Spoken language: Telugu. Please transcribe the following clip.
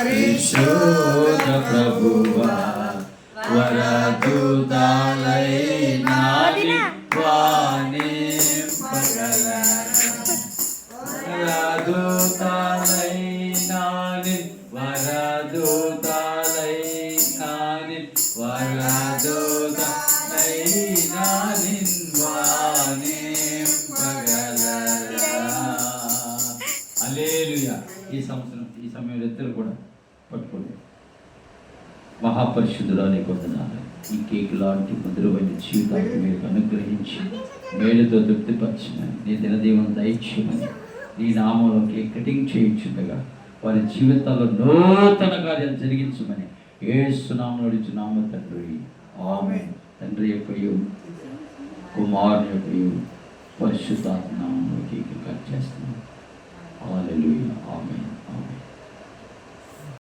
పరిశుద్ధ ప్రభువా వరదూతలైనాని వానింపగలరా వరదూతలైనాని వరదూతలైనాని వరదూతలైనాని వానింపగలరా. హల్లెలూయా. ఈ సంవత్సరం ఈ సమయంలో ఇద్దరు కూడా పట్టుకోలేదు. మహాపరిశుద్ధురాని కొందనాలు ఈ కేక్ లాంటి మధురమైన జీవితాన్ని మీరు అనుగ్రహించి మేలుతో తృప్తిపరచమని నీ దినదీవనం దయచేయమని నీ నామంలో కేక్ కటింగ్ చేయించుండగా వారి జీవితాల్లో నూతన కార్యాలు జరిగించమని యేసు నామములో అడుగుచున్నాము తండ్రి. ఆమేన్. తండ్రి యొక్కయు కుమారుని యొక్కయు పరిశుద్ధాత్మ నామములో కేక్ కట్ చేస్తున్నాం. హల్లెలూయా. ఆమేన్. ఆమేన్.